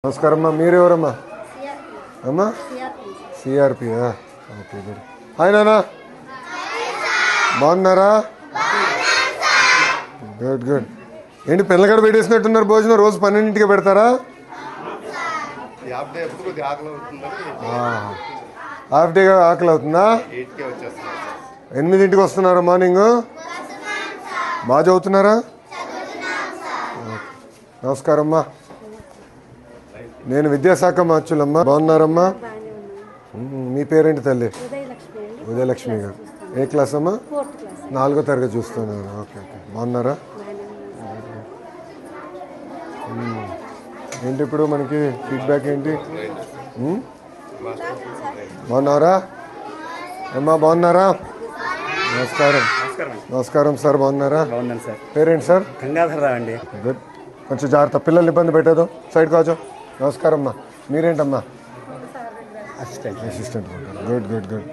నమస్కారమ్మా. మీరెవరమ్మా? అమ్మా CRP. Okay good. Hi నానా, బాగున్నారా? Good good. ఏంటి పిల్లగడ పెట్టేసినట్టున్నారు భోజనం? రోజు 12ంటికి పెడతారా? హాఫ్ డేగా ఆకలి అవుతుందా? 8ంటికి వస్తున్నారా మార్నింగ్? బాగా చదువుతున్నారా? నమస్కారం అమ్మా. నేను విద్యాశాఖ మార్చులమ్మా. బాగున్నారమ్మా? మీ పేరేంటి తల్లి? ఉదయలక్ష్మి గారు. ఏ క్లాస్ అమ్మా? 4వ తరగతి చూస్తున్నాను. Okay okay. బాగున్నారా? ఏంటి ఇప్పుడు మనకి ఫీడ్బ్యాక్ ఏంటి? బాగున్నారా అమ్మా? బాగున్నారా? నమస్కారం. నమస్కారం సార్. బాగున్నారా? పేరేంటి సార్? గంగాధరరావు అండి. గుడ్. కొంచెం జాగ్రత్త, పిల్లల్ని ఇబ్బంది పెట్టేదో. సైడ్ కాచో. నమస్కారం అమ్మా. మీరేంటమ్మా? అసిస్టెంట్. Good good good.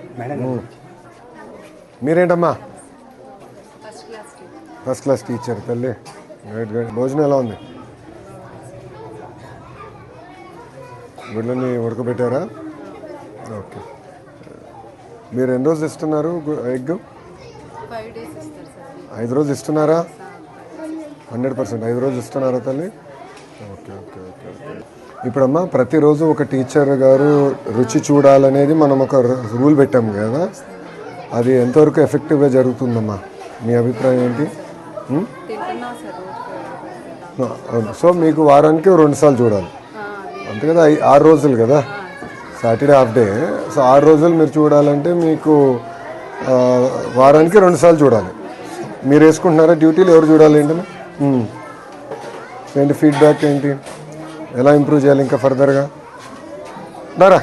మీరేంటమ్మా? ఫస్ట్ క్లాస్ టీచర్ తల్లి. Good good. భోజనం ఎలా ఉంది? గుడ్లని ఉడకబెట్టారా? ఓకే. మీరు ఎన్ని రోజులు ఇస్తున్నారు ఎగ్? 5 రోజులు ఇస్తున్నారా? 100%. 5 రోజులు ఇస్తున్నారా తల్లి? Okay okay okay okay. ఇప్పుడమ్మా ప్రతిరోజు ఒక టీచర్ గారు రుచి చూడాలనేది మనం ఒక రూల్ పెట్టాం కదా, అది ఎంతవరకు ఎఫెక్టివ్గా జరుగుతుందమ్మా? మీ అభిప్రాయం ఏంటి? సో మీకు వారానికి 2 సార్లు చూడాలి అంతే కదా? 6 రోజులు కదా, సాటర్డే హాఫ్ డే. సో 6 రోజులు మీరు చూడాలంటే మీకు వారానికి 2 సార్లు చూడాలి. మీరు వేసుకుంటున్నారా డ్యూటీలు? ఎవరు చూడాలి ఏంటమ్మా? ఏంటి ఫీడ్బ్యాక్ ఏంటి? ఎలా ఇంప్రూవ్ చేయాలి ఇంకా ఫర్దర్గా? దారా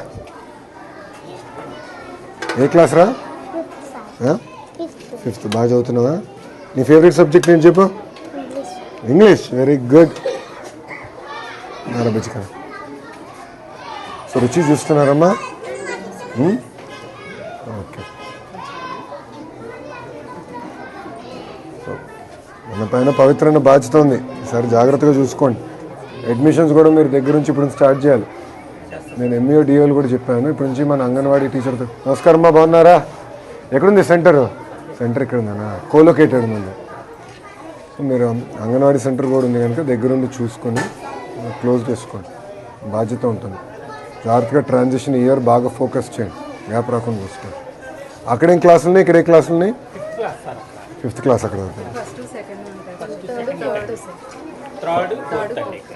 ఏ క్లాస్ రా? 5th. బాగా చదువుతున్నావా? నీ ఫేవరెట్ సబ్జెక్ట్ ఏంటి చెప్పు? ఇంగ్లీష్. Very good. బచ్చిక. సో రుచి చూస్తున్నారమ్మా? ఓకే. మన పైన పవిత్రమైన బాధ్యత ఉంది. ఈసారి జాగ్రత్తగా చూసుకోండి. అడ్మిషన్స్ కూడా మీరు దగ్గర నుంచి ఇప్పుడు స్టార్ట్ చేయాలి. నేను ఎంఈఓ డిఓలు కూడా చెప్పాను. ఇప్పటి నుంచి మన అంగన్వాడీ టీచర్తో. నమస్కారం అమ్మా. బాగున్నారా? ఎక్కడుంది సెంటర్? సెంటర్ ఇక్కడ ఉందన్నా, కోలొకేటెడ్ ఉంది. సో మీరు అంగన్వాడీ సెంటర్ కూడా ఉంది కనుక దగ్గరుండి చూసుకొని క్లోజ్ చేసుకోండి. బాధ్యత ఉంటుంది. జాగ్రత్తగా ట్రాన్సిషన్ ఇయర్ బాగా ఫోకస్ చేయండి, గ్యాప్ రాకుండా చూసుకోండి. అక్కడేం క్లాసులు ఉన్నాయి? ఇక్కడ ఏ క్లాసులు ఉన్నాయి? 5th క్లాస్ అక్కడ.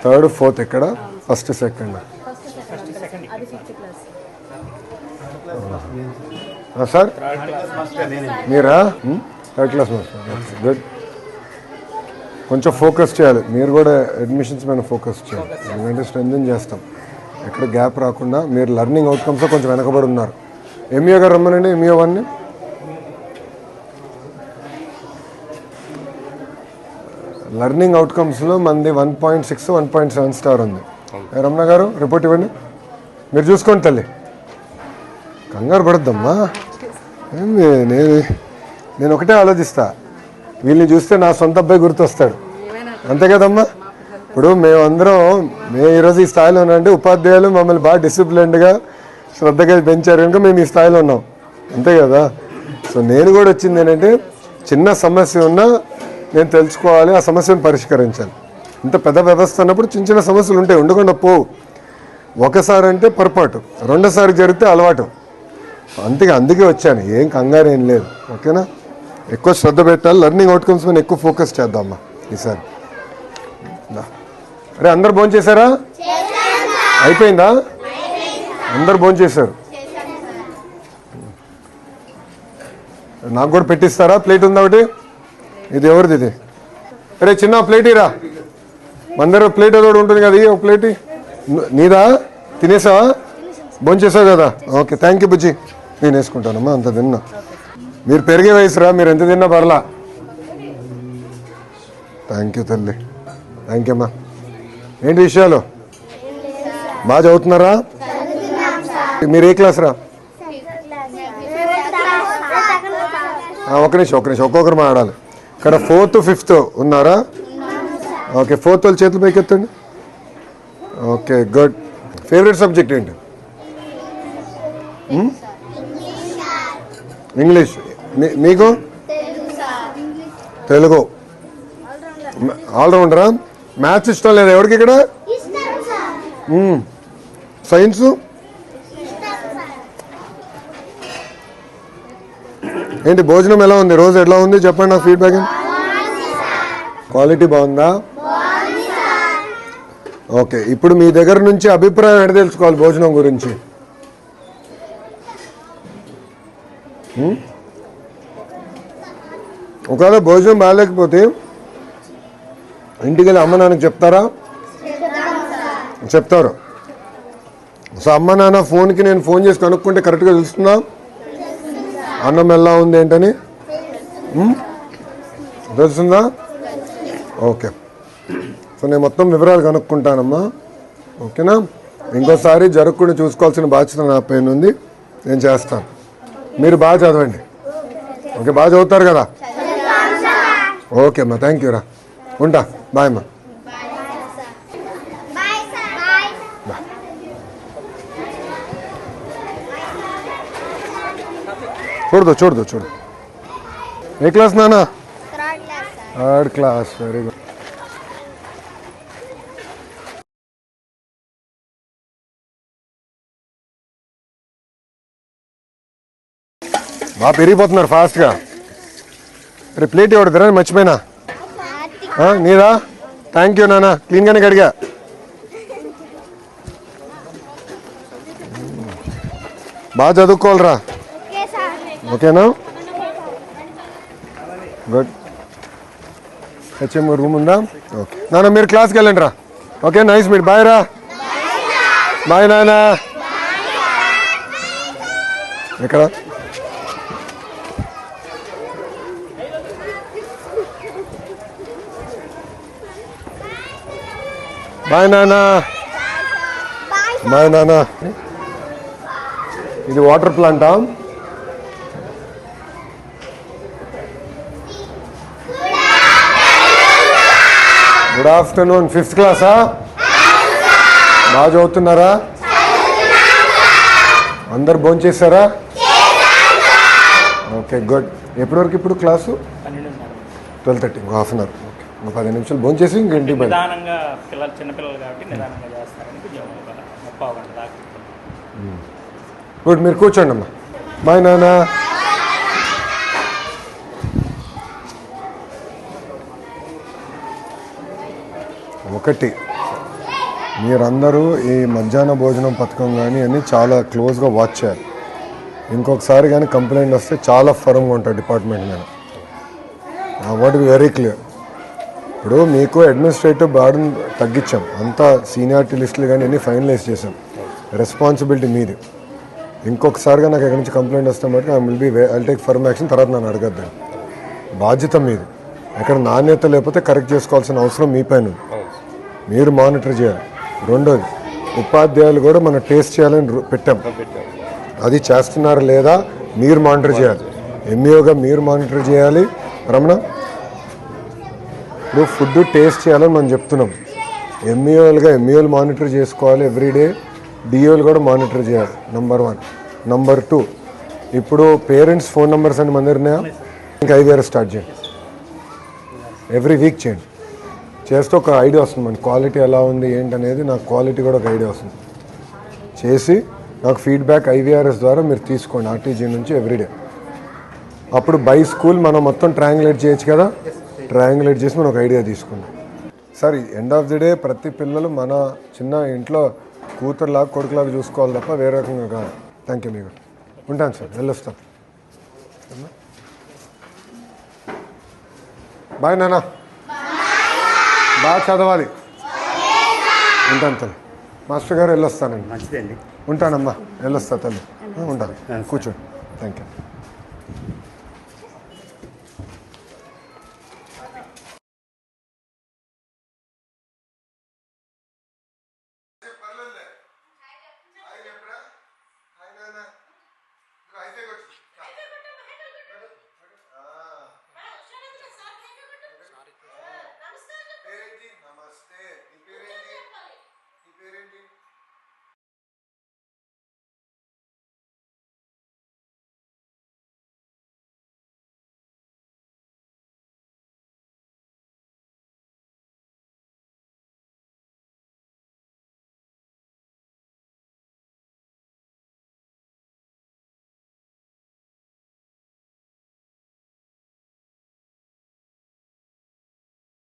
3rd 4th ఎక్కడ? 1st 2nd. సార్ మీరా? 3rd class master. గుడ్. కొంచెం ఫోకస్ చేయాలి మీరు కూడా, అడ్మిషన్స్ మీద ఫోకస్ చేయాలి. ఎందుకంటే స్ట్రెంథెన్ చేస్తాం, ఎక్కడ గ్యాప్ రాకుండా. మీరు లెర్నింగ్ అవుట్కమ్స్లో కొంచెం వెనకబడి ఉన్నారు. ఎంఈఓ గారు రమ్మనండి. ఎంఈఓ 1ని. లెర్నింగ్ అవుట్కమ్స్లో మనది 1.6 1.7 స్టార్ ఉంది. రమణ గారు రిపోర్ట్ ఇవ్వండి. మీరు చూసుకోండి తల్లి, కంగారు పడద్దమ్మా. నేను ఒకటే ఆలోచిస్తా, వీళ్ళని చూస్తే నా సొంత అబ్బాయి గుర్తొస్తాడు, అంతే కదమ్మా? ఇప్పుడు మేము ఈరోజు ఈ స్థాయిలో ఉన్నామంటే ఉపాధ్యాయులు మమ్మల్ని బాగా డిసిప్లిన్డ్గా శ్రద్ధగా పెంచారు కనుక మేము ఈ స్థాయిలో ఉన్నాం, అంతే కదా? సో నేను కూడా వచ్చింది ఏంటంటే, చిన్న సమస్య ఉన్నా నేను తెలుసుకోవాలి, ఆ సమస్యను పరిష్కరించాలి. ఇంత పెద్ద వ్యవస్థ అన్నప్పుడు చిన్న చిన్న సమస్యలు ఉంటాయి, ఉండకుండా పోవు. ఒకసారి అంటే పొరపాటు, రెండోసారి జరిగితే అలవాటు. అందుకే వచ్చాను, ఏం కంగారు ఏం లేదు. ఓకేనా? ఎక్కువ శ్రద్ధ పెట్టాలి, లెర్నింగ్ అవుట్కమ్స్ మీద ఎక్కువ ఫోకస్ చేద్దామమ్మా ఈసారి. అరే అందరు భోంచేశారా? అయిపోయిందా? అందరు భోంచేశారు. నాకు కూడా పెట్టిస్తారా? ప్లేట్ ఉందా ఒకటి? ఇది ఎవరిది? ఇది అరే చిన్న ప్లేట్ ఇరా. అందరూ ప్లేట్ ఏదో ఉంటుంది కదా, ఒక ప్లేట్ నీదా? తినేసావా? భోంచేసావు కదా? ఓకే, థ్యాంక్ యూ బుజ్జి. నేను వేసుకుంటానమ్మా, అంత తిన్నా. మీరు పెరిగే వయసురా, మీరు ఎంత తిన్నా పర్లా. థ్యాంక్ యూ తల్లి, థ్యాంక్ యూ అమ్మా. ఏంటి విషయాలు? బాగా చదువుతున్నారా? మీరు ఏ క్లాస్ రా? ఒక నిమిషం ఒక్కొక్కరు మాట్లాడాలి. ఇక్కడ 4th 5th ఉన్నారా? ఓకే, 4th వాళ్ళు చేతులు పైకి ఎత్తండి. Okay good. ఫేవరెట్ సబ్జెక్ట్ ఏంటి? ఇంగ్లీష్. మీకు? తెలుగు. ఆల్రౌండరా? మ్యాథ్స్ ఇష్టం లేదా ఎవరికి ఇక్కడ? సైన్సు? ఏంటి భోజనం ఎలా ఉంది? రోజు ఎలా ఉంది చెప్పండి నాకు ఫీడ్బ్యాక్. క్వాలిటీ బాగుందా? ఓకే, ఇప్పుడు మీ దగ్గర నుంచి అభిప్రాయం ఎడ తెలుసుకోవాలి భోజనం గురించి? ఒకవేళ భోజనం బాగాలేకపోతే ఇంటికి వెళ్ళి అమ్మ నాన్నకి చెప్తారా? చెప్తారు. సో అమ్మ నాన్న ఫోన్కి నేను ఫోన్ చేసి కనుక్కుంటే కరెక్ట్గా తెలుస్తుందా అన్నం ఎలా ఉంది ఏంటని? తెలుస్తుందా? ఓకే, సో నేను మొత్తం వివరాలు కనుక్కుంటానమ్మా. ఓకేనా? ఇంకోసారి జరగకుండా చూసుకోవాల్సిన బాధ్యత నా పైన ఉంది, నేను చేస్తాను. మీరు బాగా చదవండి. ఓకే, బాగా చదువుతారు కదా? ఓకే అమ్మా, థ్యాంక్ యూ రా. ఉంటా, బాయ్ అమ్మా. చూడదు. ఏ క్లాస్ నానా? Third class. Very good. బాగా పెరిగిపోతున్నారు ఫాస్ట్గా. రేపు ప్లేట్ ఎవడతారా? మర్చిపోయినా. నీదా? థ్యాంక్ యూ నాన్న, క్లీన్గానే కడిగా. బాగా చదువుకోవాలరా. ఓకేనా? గుడ్. హెచ్ఎం రూమ్ ఉందా? ఓకే నాన్న, మీరు క్లాస్కి వెళ్ళండి రా. Okay, nice meet. బాయ్ రా. బాయ్ నాన్న. ఎక్కడ? బాయ్ నాన్న. బాయ్ నాన్న. ఇది వాటర్ ప్లాంటా? Good afternoon. 5th క్లాసా? బాగా చదువుతున్నారా? అందరు భోంచేశారా? Okay good. ఎప్పటి వరకు ఇప్పుడు class? 12:30. Half an hour. Okay, ఒక 10 నిమిషాలు భోంచేసి ఇంక ఇంటికి పోయి. గుడ్, మీరు కూర్చోండి అమ్మా. బాయ్ నాన్న. ఒకటి, మీరందరూ ఈ మధ్యాహ్న భోజనం పథకం కానీ అన్నీ చాలా క్లోజ్గా వాచ్ చేయాలి. ఇంకొకసారి కానీ కంప్లైంట్ వస్తే చాలా ఫర్మ్గా ఉంటుంది డిపార్ట్మెంట్ మీద. What be very clear. ఇప్పుడు మీకు అడ్మినిస్ట్రేటివ్ బర్డన్ తగ్గించాం, అంతా సీనియారిటీ లిస్టులు కానీ అన్నీ ఫైనలైజ్ చేసాం. రెస్పాన్సిబిలిటీ మీది. ఇంకొకసారిగా నాకు ఎక్కడి నుంచి కంప్లైంట్ వస్తే మటుకు ఐ టేక్ ఫర్మ్ యాక్షన్. తర్వాత నన్ను అడగద్దండి. బాధ్యత మీది. ఎక్కడ నాణ్యత లేకపోతే కరెక్ట్ చేసుకోవాల్సిన అవసరం మీ పైన ఉంది. మీరు మానిటర్ చేయాలి. రెండోది, ఉపాధ్యాయులు కూడా మనం టేస్ట్ చేయాలని పెట్టాం. అది చేస్తున్నారా లేదా మీరు మానిటర్ చేయాలి. ఎంఈఓగా మీరు మానిటర్ చేయాలి. రమణ, ఇప్పుడు ఫుడ్ టేస్ట్ చేయాలని మనం చెప్తున్నాం. ఎంఈఓలు మానిటర్ చేసుకోవాలి ఎవ్రీడే. డిఓలు కూడా మానిటర్ చేయాలి. నెంబర్ 1. నెంబర్ 2, ఇప్పుడు పేరెంట్స్ ఫోన్ నెంబర్స్ అని మన దగ్గర ఉన్నాయా? ఇంకా IVR స్టార్ట్ చేయండి. ఎవ్రీ వీక్ చేయండి. చేస్తే ఒక ఐడియా వస్తుంది మన క్వాలిటీ ఎలా ఉంది ఏంటనేది. నాకు క్వాలిటీ కూడా ఒక ఐడియా వస్తుంది. చేసి నాకు ఫీడ్బ్యాక్ IVRS ద్వారా మీరు తీసుకోండి, RTG నుంచి ఎవ్రీడే. అప్పుడు బై స్కూల్ మనం మొత్తం ట్రయాంగులేట్ చేయొచ్చు కదా. ట్రయాంగులేట్ చేసి మనం ఒక ఐడియా తీసుకుందాం. Sir, end of the day ప్రతి పిల్లలు మన చిన్న ఇంట్లో కూతురులాగా కొడుకులాగా చూసుకోవాలి తప్ప వేరే రకంగా కాదు. Thank you. మీకు ఉంటాను సార్, వెళ్ళొస్తాం. బాయ్ నాన్న. బాగా చదవాలి. ఉంటాను తల్లి. మాస్టర్ గారు వెళ్ళొస్తానండి. మంచిదండి. ఉంటానమ్మా, వెళ్ళొస్తా తల్లి. ఉంటాను, కూర్చోండి. Thank you.